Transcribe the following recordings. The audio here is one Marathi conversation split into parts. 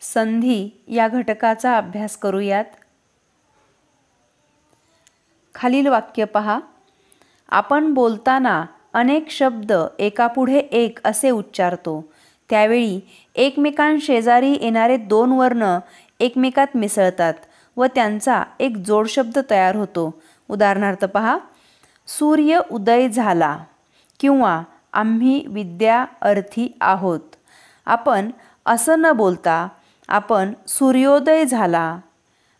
संधी या घटकाचा अभ्यास करूयात. खालील वाक्य पहा. आपण बोलताना अनेक शब्द एकापुढे एक असे उच्चारतो. त्यावेळी एकमेकांशेजारी येणारे दोन वर्ण एकमेकात मिसळतात व त्यांचा एक जोडशब्द तयार होतो. उदाहरणार्थ पहा. सूर्य उदय झाला किंवा आम्ही विद्यार्थी आहोत. आपण असं न बोलता आपण सूर्योदय झाला,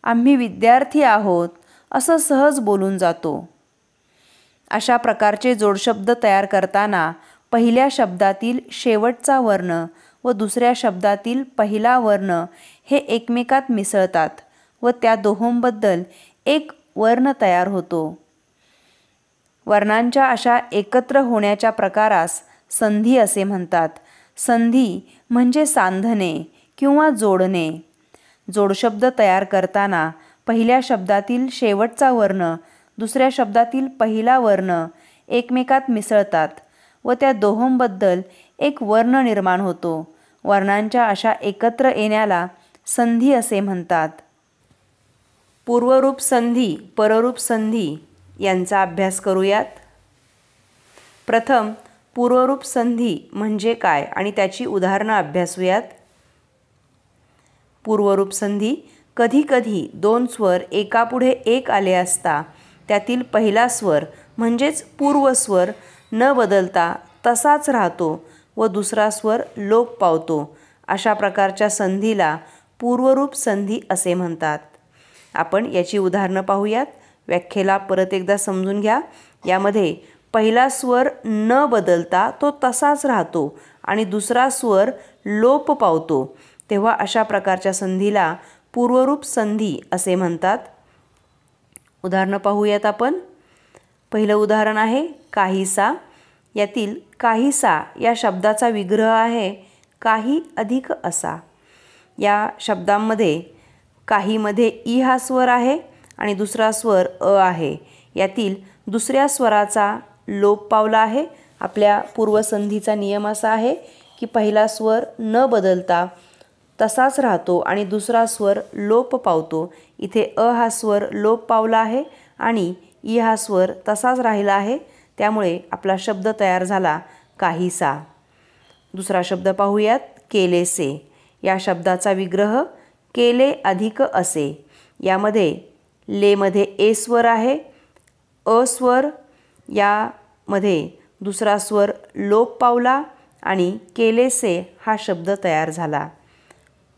आम्ही विद्यार्थी आहोत असं सहज बोलून जातो. अशा प्रकारचे जोडशब्द तयार करताना पहिल्या शब्दातील शेवटचा वर्ण व दुसऱ्या शब्दातील पहिला वर्ण हे एकमेकात मिसळतात व त्या दोहोंबद्दल एक वर्ण तयार होतो. वर्णांच्या अशा एकत्र होण्याच्या प्रकारास संधी असे म्हणतात. संधी म्हणजे सांधणे किंवा जोडणे. जोडशब्द तयार करताना पहिल्या शब्दातील शेवटचा वर्ण दुसऱ्या शब्दातील पहिला वर्ण एकमेकात मिसळतात व त्या दोहोंबद्दल एक वर्ण निर्माण होतो. वर्णांच्या अशा एकत्र येण्याला संधी असे म्हणतात. पूर्वरूप संधी, पररूप संधी यांचा अभ्यास करूयात. प्रथम पूर्वरूप संधी म्हणजे काय आणि त्याची उदाहरणं अभ्यासूयात. पूर्वरूप संधी कधीकधी दोन स्वर एकापुढे एक आले असता त्यातील पहिला स्वर म्हणजेच पूर्वस्वर न बदलता तसाच राहतो व दुसरा स्वर लोप पावतो. अशा प्रकारच्या संधीला पूर्वरूप संधी असे म्हणतात. आपण याची उदाहरणं पाहूयात. व्याख्येला परत एकदा समजून घ्या. यामध्ये पहिला स्वर न बदलता तो तसाच राहतो आणि दुसरा स्वर लोप पावतो, तेव्हा अशा प्रकारच्या संधीला पूर्वरूप संधी असे म्हणतात. उदाहरणं पाहूयात आपण. पहिलं उदाहरण आहे काहीसा. यातील काहीसा या शब्दाचा विग्रह आहे काही अधिक असा. या शब्दांमध्ये काहीमध्ये ई हा स्वर आहे आणि दुसरा स्वर अ आहे. यातील दुसऱ्या स्वराचा लोप पावला आहे. आपल्या पूर्वसंधीचा नियम असा आहे की पहिला स्वर न बदलता तसाच राहतो आणि दुसरा स्वर लोप पावतो. इथे अ हा स्वर लोप पावला आहे आणि ई हा स्वर तसाच राहिला आहे. त्यामुळे आपला शब्द तयार झाला काहीसा. दुसरा शब्द पाहूयात केलेसे. या शब्दाचा विग्रह केले अधिक असे. यामध्ये लेमध्ये ए स्वर आहे, अ स्वर, यामध्ये दुसरा स्वर लोप पावला आणि केलेसे हा शब्द तयार झाला.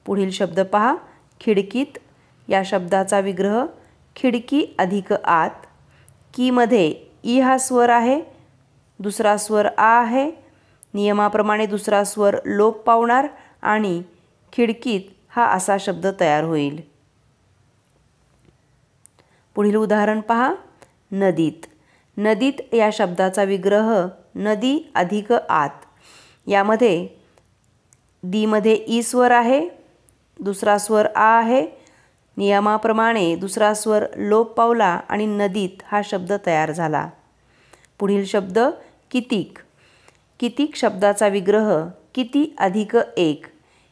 पुढील शब्द पहा. खिडकीत. या शब्दाचा विग्रह खिडकी अधिक आत. कीमध्ये ई हा स्वर आहे, दुसरा स्वर आ आहे. नियमाप्रमाणे दुसरा स्वर लोप पावणार आणि खिडकीत हा असा शब्द तयार होईल. पुढील उदाहरण पहा. नदीत. नदीत या शब्दाचा विग्रह नदी अधिक आत. यामध्ये दीमध्ये ई स्वर आहे, दुसरा स्वर आ आहे. नियमाप्रमाणे दुसरा स्वर लोप पावला आणि नदीत हा शब्द तयार झाला. पुढील शब्द कितीक. कितीक शब्दाचा विग्रह किती अधिक एक.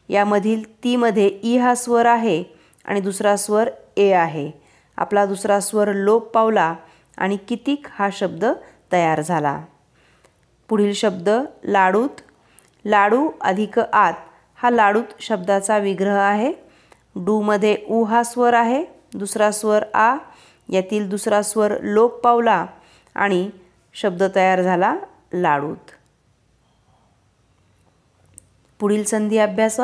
यामधील तीमध्ये ई हा स्वर आहे आणि दुसरा स्वर ए आहे. आपला दुसरा स्वर लोप पावला आणि कितीक हा शब्द तयार झाला. पुढील शब्द लाडूत. लाडू अधिक आत हा लाडूत शब्दाचा विग्रह आहे. डूमध्ये ऊ हा स्वर आहे, दुसरा स्वर आ. यातील दुसरा स्वर लोप पावला आणि शब्द तयार झाला लाडूत. पुढील संधी अभ्यास.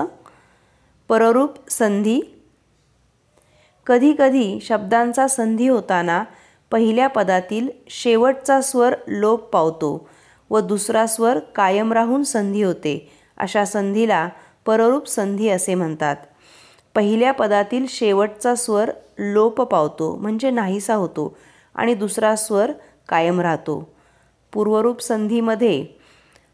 पररूप संधी. कधीकधी शब्दांचा संधी होताना पहिल्या पदातील शेवटचा स्वर लोप पावतो व दुसरा स्वर कायम राहून संधी होते. अशा संधीला पररूप संधी असे म्हणतात. पहिल्या पदातील शेवटचा स्वर लोप पावतो म्हणजे नाहीसा होतो आणि दुसरा स्वर कायम राहतो. पूर्वरूप संधीमध्ये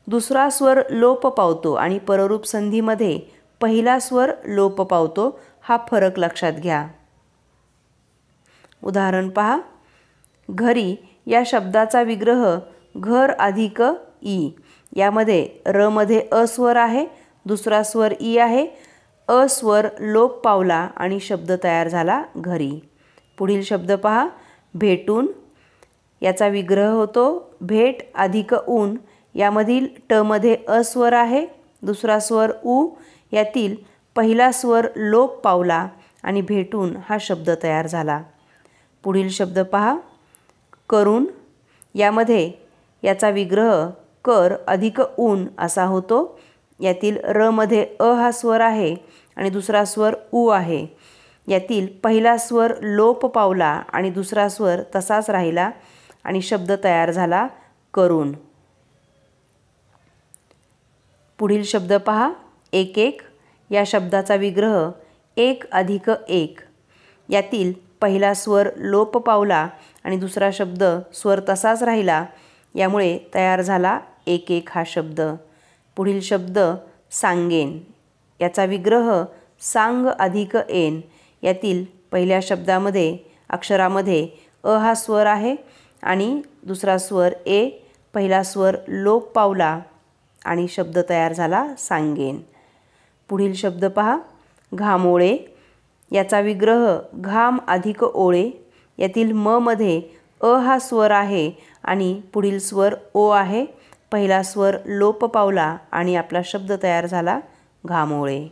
दुसरा स्वर लोप पावतो आणि पररूप संधीमध्ये पहिला स्वर लोप पावतो. हा फरक लक्षात घ्या. उदाहरण पहा. घरी या शब्दाचा विग्रह घर अधिक ई. यामध्ये र मध्ये अ स्वर आहे, दुसरा स्वर ई आहे. अ स्वर लोप पावला आणि शब्द तयार झाला घरी. पुढील शब्द पहा. भेटून. याचा विग्रह होतो भेट अधिक ऊन. यामधील ट मध्ये अ स्वर आहे, दुसरा स्वर उ. यातील पहिला स्वर लोप पावला आणि भेटून हा शब्द तयार झाला. पुढील शब्द पहा. करून. यामध्ये याचा विग्रह कर अधिक ऊन असा होतो. यातील र मध्ये अ हा स्वर आहे आणि दुसरा स्वर उ आहे. यातील पहिला स्वर लोप पावला आणि दुसरा स्वर तसाच राहिला आणि शब्द तयार झाला करून. पुढील शब्द पहा. एक एक. या शब्दाचा विग्रह एक अधिक एक. यातील पहिला स्वर लोप पावला आणि दुसरा शब्द स्वर तसाच राहिला, यामुळे तयार झाला एक एक हा शब्द. पुढील शब्द सांगेन. याचा विग्रह सांग अधिक एन. यातील पहिल्या शब्दामध्ये अक्षरामध्ये अ हा स्वर आहे आणि दुसरा स्वर ए. पहिला स्वर लोप पावला आणि शब्द तयार झाला सांगेन. पुढील शब्द पहा. घामोळे. याचा विग्रह घाम अधिक ओळे. यातील म मध्ये अ हा स्वर आहे आणि पुढील स्वर ओ आहे. पहिला स्वर लोप पावला आणि आपला शब्द तयार झाला घामोळे.